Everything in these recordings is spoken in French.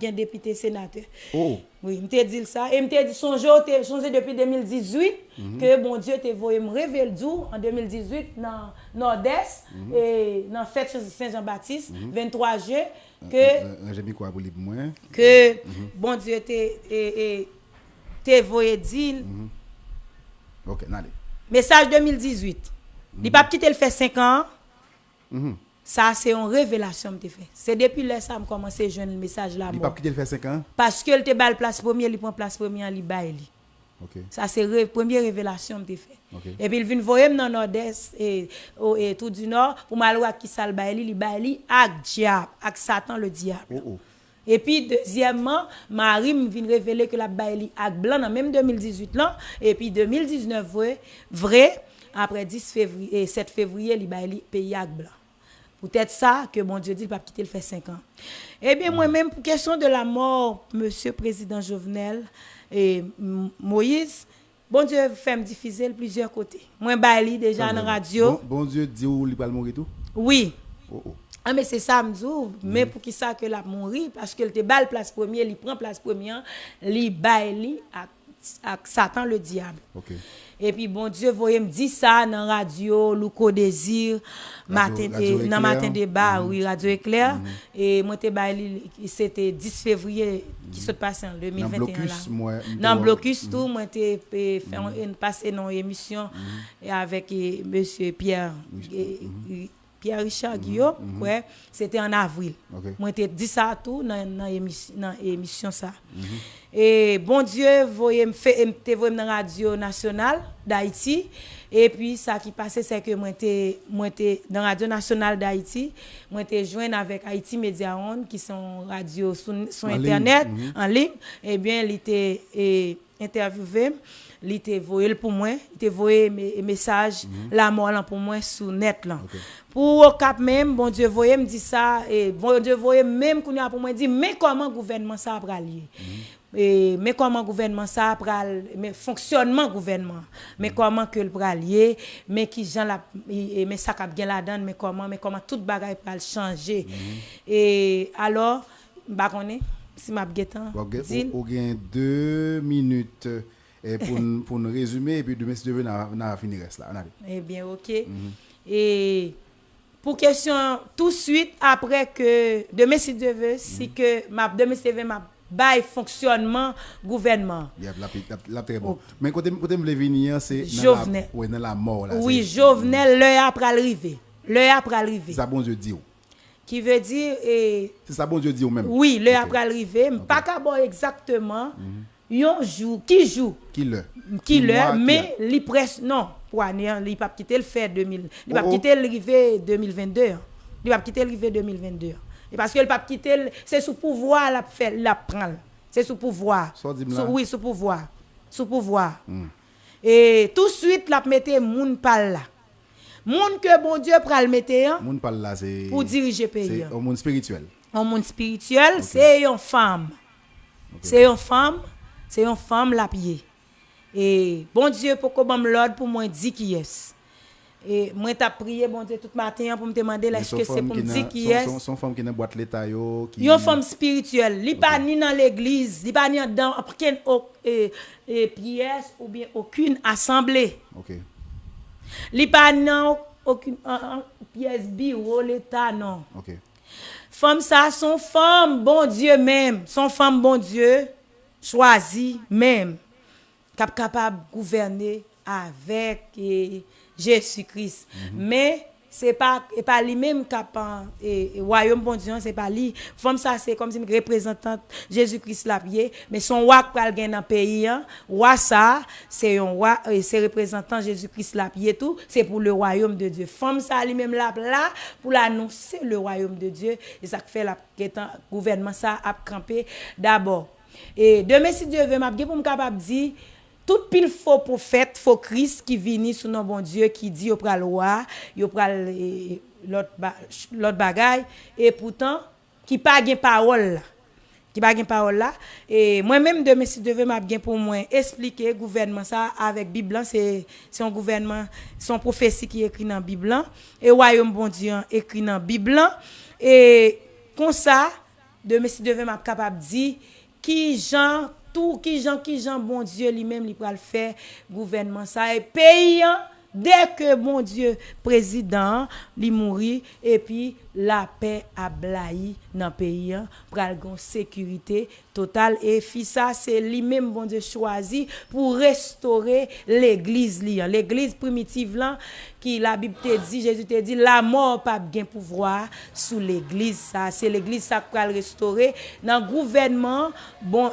bien député sénateur. Oh. Oui, m'te dit ça et m'te dit songe depuis 2018 que bon Dieu t'a voyé me révéler en 2018 dans Nord-Est et dans fête Saint-Jean-Baptiste 23 juin que j'ai mis quoi pour moi que bon Dieu t'a voyé dire OK, allez. message 2018. Il pas quitter le fait 5 ans. Ça c'est une révélation me fait. C'est depuis là ça me commencé joindre le message là. Il pas quitter le fait 5 ans parce que il te balle place première, il prend place première, il bail li. OK. Ça c'est première révélation me fait. Okay. Et puis il vient voyer dans Nord-Est et tout du Nord pour malwa qui sal bail li ak diable, ak Satan le diable. Et puis deuxièmement, Marie me vient révéler que la bail li ak blanc dans même 2018 là et puis 2019 vrai après 10 février et 7 février li bail li pays ak blanc. Peut-être ça que mon Dieu dit, il va quitter le fait 5 ans. Eh bien, moi-même, pour question de la mort, Monsieur Président Jovenel et Moïse, bon Dieu fait me diffuser de plusieurs côtés. Moi, bali déjà dans la radio. Bon Dieu dit où il va mourir tout? Oui. Ah, mais c'est ça, m'dou. Mais pour qui ça que l'a mourir? Parce que te balle place première, il prend place première, il baille à Satan le diable. OK. Et puis bon Dieu voyez me dit ça dans radio Louko Désir matin dans matin débat oui radio éclair et moi c'était 10 février qui se passe en 2021 là dans blocus tout moi t'ai fait passer dans émission avec monsieur Pierre Richard Guillaume ouais c'était en avril moi t'ai dit ça tout dans émission ça et bon Dieu voyez me fait dans radio nationale d'Haïti et puis ça qui passait c'est que moi t'ai dans radio nationale d'Haïti moi t'ai joindre avec Haïti Media One qui sont radio sur internet en ligne et bien il était interviewé il était voyé pour moi il était voyé message la mort là pour moi sur net là pour au cap même bon Dieu voyé me dit ça et bon Dieu voyé même qu'on a pour moi dit mais comment gouvernement ça va lier mais comment gouvernement ça pral mais fonctionnement gouvernement mais comment que le lier mais qui gens la mais ça cap bien là-dedans mais comment toute bagaille pral changer et alors ba connait si m'a guetan ou gain 2 minutes pour nous résumer et puis demain si Dieu veut n'a fini reste là eh bien OK et pour question tout de suite après que demain si Dieu veut si que demain si Dieu veut bail fonctionnement gouvernement. La très bon. Mais côté me venir c'est dans la mort là. Oui, Jovenel l'heure après arriver. L'heure après arriver. Ça bon Dieu dit. Qui veut dire c'est ça bon Dieu dit ou même. Oui, l'heure après arriver, pas qu'abord exactement. Yon jour qui l'heure mais li presque non pour année il pas quitter le faire 2000 il va quitter l'arrivée 2022 il va quitter l'arrivée 2022 et parce que le pas quitter c'est sous pouvoir la faire la prendre c'est sous pouvoir oui sous pouvoir et tout de suite la mettre moun pal là moun que bon Dieu pral mettre moun pal là c'est pour diriger pays c'est un monde spirituel c'est une femme c'est une femme la pied et bon Dieu pour qu'on me l'ordre pour moi dire qui est et moi t'a prié bon Dieu tout matin pour me demander est-ce que c'est pour me dire qui est son femme qui dans boîte l'état yo qui une femme spirituelle li pas ni dans l'église li pas ni dans aucune pièce ou bien aucune assemblée li pas dans aucune pièce bureau l'état non femme ça son femme bon Dieu même son femme bon Dieu choisi même capable gouverner avec Jésus-Christ mais c'est pas lui-même capable et royaume bon Dieu c'est pas lui femme ça c'est comme si représentante Jésus-Christ la pied mais son roi pral gen dans pays roi ça c'est un roi c'est représentant Jésus-Christ la pied tout c'est pour le royaume de Dieu femme ça lui-même là pour l'annoncer le royaume de Dieu et ça fait la gouvernement ça a camper d'abord et demain si Dieu veut m'a pour me capable dire tout pile faux prophète faux Christ qui vini sous nom bon Dieu qui dit yo pral roi yo pral l'autre bagaille et pourtant qui pas gain parole là et moi même demain si Dieu veut m'a bien pour moi expliquer gouvernement ça avec Bible c'est un gouvernement son prophétie qui écrit dans Bible et royaume bon Dieu écrit dans Bible et comme ça demain si Dieu veut m'a capable dire qui gens bon Dieu lui-même il va le faire gouvernement ça et pays dès que bon Dieu président li mouri et puis la paix a blayi dans pays pral gon sécurité totale et fi ça c'est lui-même bon Dieu choisi pour restaurer l'église l'église primitive là qui la Bible te dit Jésus te dit la mort pas gain pouvoir sous l'église ça c'est l'église ça pral restaurer dans gouvernement bon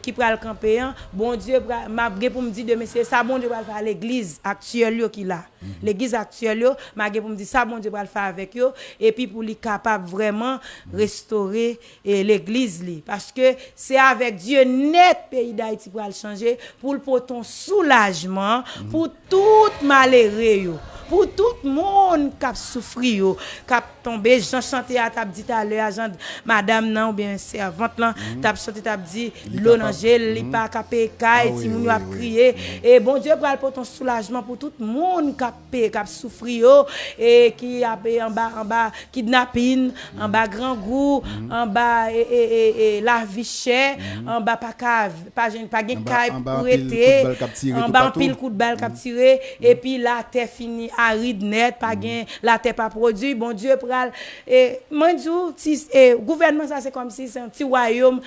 qui pral camper bon Dieu m'a gain pour me dire de c'est ça bon Dieu va faire l'église actuelle qui là l'église actuelle m'a gain pour me dire ça bon Dieu va le faire avec yo et puis pour lui capable vraiment restaurer l'église parce que c'est avec Dieu net pays d'Haïti pour le changer pour ton soulagement pour tout malheureux pour tout le monde qui a souffert qui a tombé Jean chanté à t'a dit à l'heure madame non ou bien servante là t'a chanté t'a dit l'eau dans gel li pas capé caille ti moun a crier et bon Dieu pour ton soulagement pour tout le monde qui a souffert et qui a en bas kidnapping en bas grand goût en bas la vie chère en bas pas gain caille pour été en bas pile coup de balle cap tiré et puis la terre fini aride net pas gain la terre pas produit bon Dieu pral et moi dis gouvernement ça c'est comme si c'est un petit royaume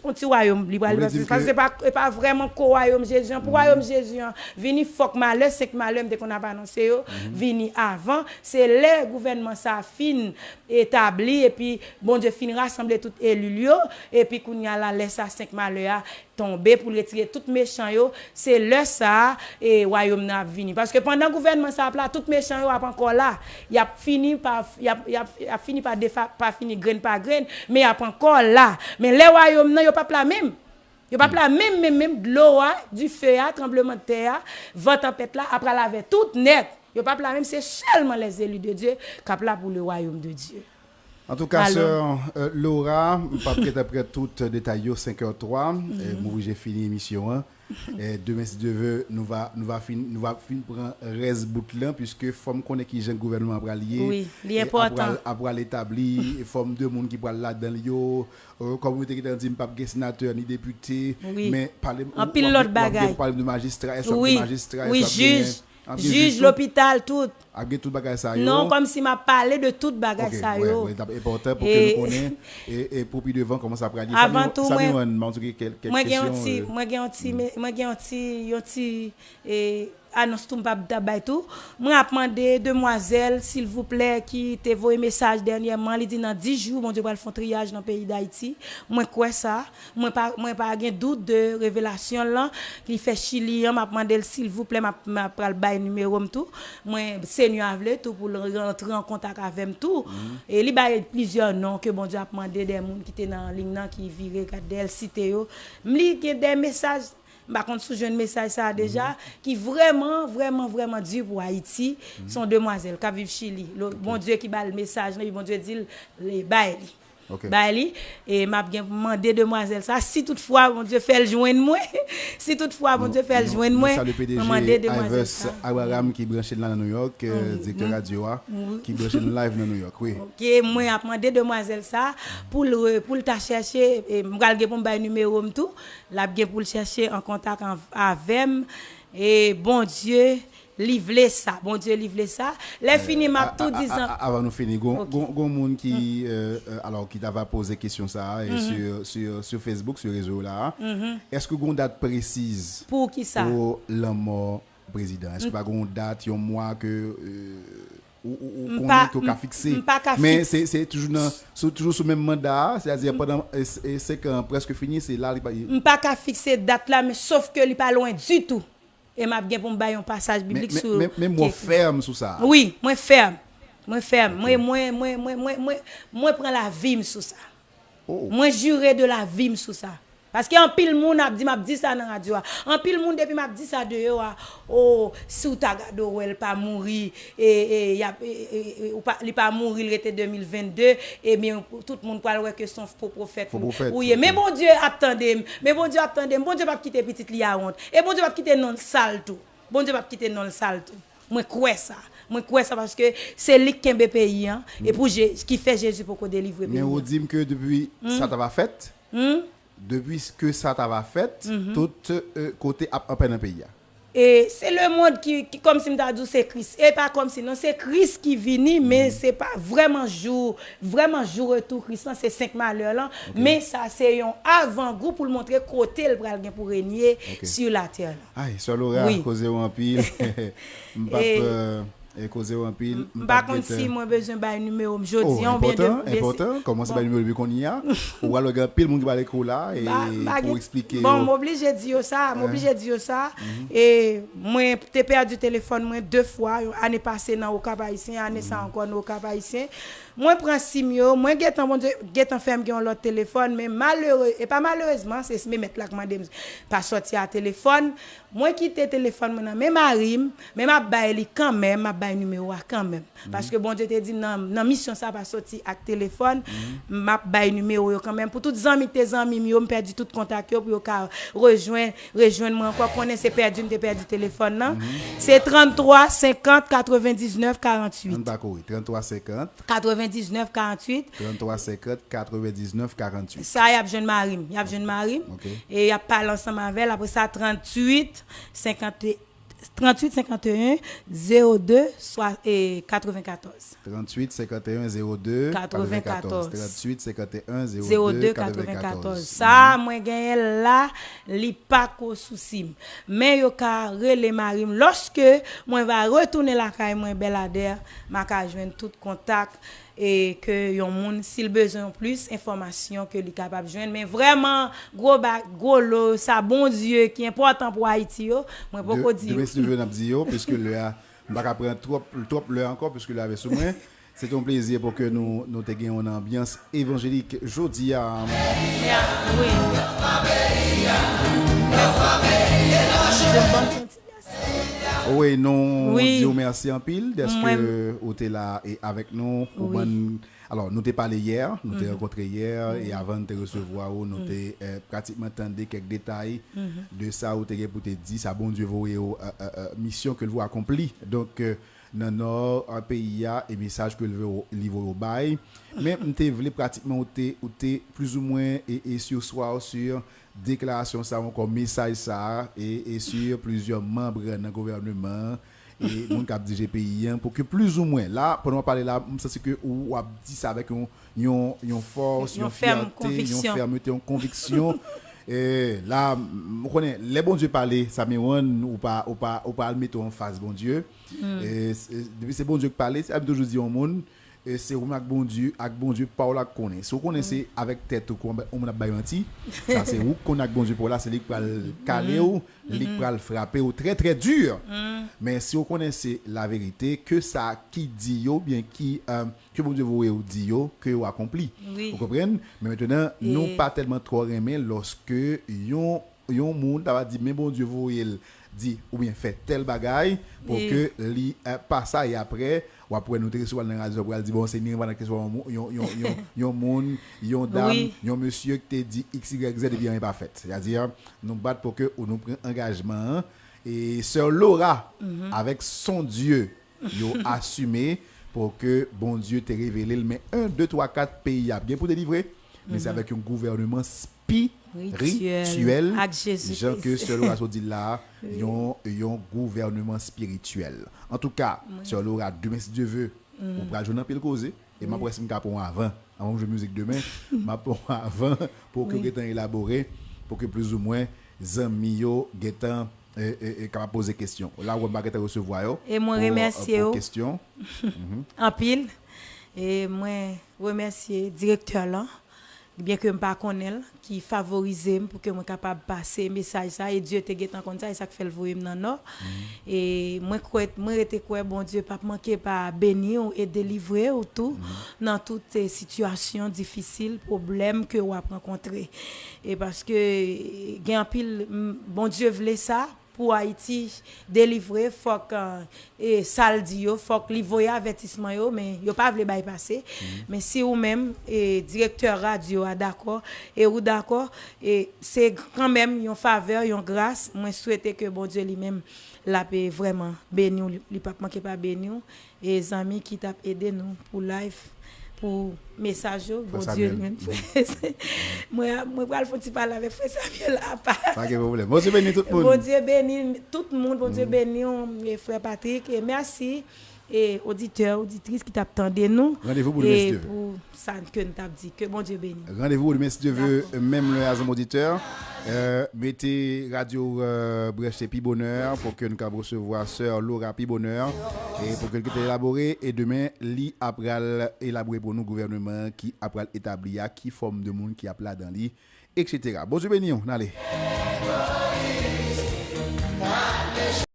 parce que c'est pas vraiment co royaume Jésus pour royaume Jésus vini faut malheur c'est que malheur dès qu'on a pas annoncé vini avant c'est le gouvernement ça fin établi et puis bon Dieu fin rassembler tout élu et puis qu'on y a la laisse à 5 malheur tomber pour retirer tout méchant yo c'est le ça et royaume n'a vini parce que pendant gouvernement ça là tout méchant yo a pas encore là il a fini par fini grain par grain mais il a pas encore là mais les royaumes non yo pas là même yo pas là même de l'eau du feu tremblement de terre vent tempête là après laver tout net yo pas là même c'est seulement les élus de Dieu qui là pour le royaume de Dieu. En tout cas, sœur Laura, pas peut-être après tout détail 5h03, moi j'ai fini l'émission et demain si Dieu veut nous va finir prendre reste bout là puisque forme connaît qui jeune gouvernement pour lier. Oui, c'est important. Après l'établir, forme deux monde qui pour là dans yo communauté qui dit pas sénateur ni député mais parler en pile l'autre bagaille. Parler de magistrat, magistrat, oui, juge l'hôpital tout. Tout bagage ça non comme si m'a parlé de tout bagage ça yo. C'est important pour que nous connaisse et pour puis devant comment ça prend. Avant tout moi annonce tout pas d'abay tout moi a demandé demoiselle s'il vous plaît qui te voyé message dernièrement il dit dans 10 jours mon Dieu va le faire triage dans le pays d'Haïti moi quoi ça moi pas gain doute de révélation là qui fait Chili m'a demandé s'il vous plaît m'a pral bail numéro tout moi Seigneur avle tout pour rentrer en contact avec tout et il bail plusieurs noms que bon Dieu a demandé des monde qui étaient dans ligne là qui viré cadel cité yo m'li des messages par contre sous jeune message ça déjà qui vraiment dur pour Haïti sont demoiselles qui vivent Chili le bon Dieu qui bat le message bon Dieu dit les bail Bali et m'a bien demandé demoiselle ça si toutefois mon Dieu fait le joindre moi si toutefois mon Dieu fait le joindre moi demander demoiselle Abraham qui branché là dans New York directeur radio qui branché live dans New York oui OK moi a demandé demoiselle ça pour ta chercher et m'gal pour me numéro tout l'a bien pour chercher en contact avec et bon Dieu livrer ça bon Dieu livrer ça les fini m'a tout disant avant nous finir gon monde qui alors qui t'avait posé question ça sur Facebook sur réseau là est-ce que gon date précise pour qui ça pour la mort président est-ce que pas gon date un mois que ou qu'on a fixé mais c'est toujours sous même mandat c'est-à-dire pendant 5 ans presque fini c'est là il pas qu'à fixer date là mais sauf que il pas loin du tout et m'a bien pour me bailler un passage biblique sur mais moi ferme sur ça oui moi ferme moi prend la vie sur ça moi jurer de la vie sur ça parce que en pile monde m'a dit ça dans radio en pile monde depuis m'a dit ça dehors si ta gade ou elle pas mourir et il pas mourir il était 2022 et bien tout le monde croit que son faux prophète oui mais bon Dieu attendez bon Dieu pas quitter petite li a honte et bon Dieu pas quitter non sale tout bon Dieu pas quitter non sale tout moi crois ça Moi crois ça parce que c'est lui qui aime pays hein et pour qui fait Jésus pour qu'on délivre pays. Mais on dit que depuis ça t'a fait depuis que ça t'a fait tout côté à peine un pays. Et c'est le monde qui comme si m'ta dit c'est Christ et pas comme si non c'est Christ qui vient mais c'est pas vraiment jour retour Christ c'est 5 malheurs là mais ça c'est un avant-goût pour le montrer côté le pral pour régner sur la terre là. Aïe sur Laura causer en pile et causer en pile par contre si moi besoin ba numéro jodi on bien important comment c'est ba numéro qu'on y a ou alors gars pile monde qui va l'école là et pour expliquer bon m'oblige dire ça et moi t'ai perdu téléphone moi 2 fois année passée dans au Cap Haïtien année ça encore au Cap Haïtien moi prends simio moi getan bon Dieu getan ferme qui ont l'autre téléphone mais malheureux et pas malheureusement c'est me mettre là que madame pas sortir à téléphone moi quitter téléphone moi même marim mais m'a bail quand même m'a bail numéro quand même parce que bon Dieu te dit dans mission ça pas sortir à téléphone m'a bail numéro quand même pour toutes amis tes amis yo me perdu tout contact pour yo rejoindre moi encore connaît c'est perdu me perdu téléphone non c'est 33 50 99 48 d'accord 33 50 99 48 33 50 99 48 ça y a jeune Marim et y a parlé ensemble avec après ça 38 51 02 94 38 51 02 94 38 51 02 94 ça moi gagné là li pas ko souci mais yo ka relé Marim lorsque moi va retourner la caille moi Belader m'a ka joindre tout contact et que yon moun s'il besoin plus information que li capable joindre mais vraiment gros lot ça bon Dieu qui est important pour Haïti yo moi beaucoup dire merci de venir dire puisque le pas prendre trop l'heure encore puisque là avec moi c'est un plaisir pour que nous te gagnions une ambiance évangélique jodi à oui oui, non, Dieu merci en pile d'être que vous êtes là et avec nous. Alors, nous t'ai parlé hier, nous t'ai rencontré hier et avant de te recevoir, nous t'ai pratiquement entendu quelques détails de ça où t'es pour te dire, ça bon Dieu vous mission que vous accompli. Donc, dans notre pays, et message que vous livre au bail. Mais nous t'ai voulu pratiquement ou t'es plus ou moins et sur soir sur déclaration ça encore message ça et sur plusieurs membres dans le gouvernement et mon cap du GPI pour que plus ou moins là pendant parler là ça c'est que ou a dit ça avec une force une fierté une fermeté une conviction et là on connaît les bons Dieu parler ça me ou pas mettre en face bon Dieu et depuis c'est bon Dieu qui parler c'est toujours dit au monde et c'est avec bon Dieu Paul connaît si vous connaissez avec tête on a bayanti ça c'est où qu'on a bon Dieu pour là c'est lui qui va caler ou lui qui va frapper ou très très dur mais si vous connaissez la vérité que ça qui dit yo bien qui que bon Dieu vous dit yo que vous accompli vous comprenez mais maintenant nous pas tellement trop aimer lorsque yon monde va dire mais bon Dieu vous dit ou bien fait tel bagaille pour que li pas ça et après ou après nous recevoir dans radio pour dire bon Seigneur pendant que yon monde yon dame yon monsieur qui te dit XYZ bien pas fait c'est-à-dire nous battre pour que nous prend engagement et sœur Laura avec son Dieu yo assumé pour que bon Dieu te révélé mais 1 2 3 4 pays a bien pour délivrer mais c'est avec un gouvernement spirituel gens que sœur Laura so dit là yon gouvernement spirituel en tout cas sœur Laura demain si Dieu veut on va jouer dans pile causer et ma presse m'ka pour avant je musique demain m'a pour avant pour que getan élaborer pour que plus ou moins zami yo getan et capable poser question là on va recevoir yo et moi remercier pour question en pile et moi remercier directeur là bien que me pas connaître qui favorise pour que moi capable passer message ça et Dieu te guettant comme ça et ça fait le voyer dans non et moi était quoi bon Dieu pas manquer pas bénir et délivrer ou tout dans toutes ces situations difficiles problèmes que on a rencontré et parce que gain pile bon Dieu voulait ça pour Haïti délivrer faut que saldi yo faut que li voye avertissement yo mais yo pas vle bay passer mais si ou même directeur radio a d'accord et ou d'accord et c'est quand même une faveur une grâce moi souhaiter que bon Dieu lui-même la paix vraiment béni li pas manquer pas béni et les amis qui t'a aidé nous pour live pour message bon Dieu lui-même moi va faut parler avec frère Samuel là pas de problème bon Dieu béni tout le monde bon Dieu béni tout le monde bon Dieu béni frère Patrick et merci et auditeurs auditrices qui t'attendent nous rendez-vous pour le message pour ça que nous t'a dit que bon Dieu béni rendez-vous pour le message même le azam auditeur mettez radio Brèche Pi Bonheur pour que nous puissions recevoir sœur Laura Pi Bonheur et pour qu'elle puisse élaborer et demain li après élaborer pour nous gouvernement qui après établir qui forme de monde qui a là dans lui etc. Bon Dieu béni on allez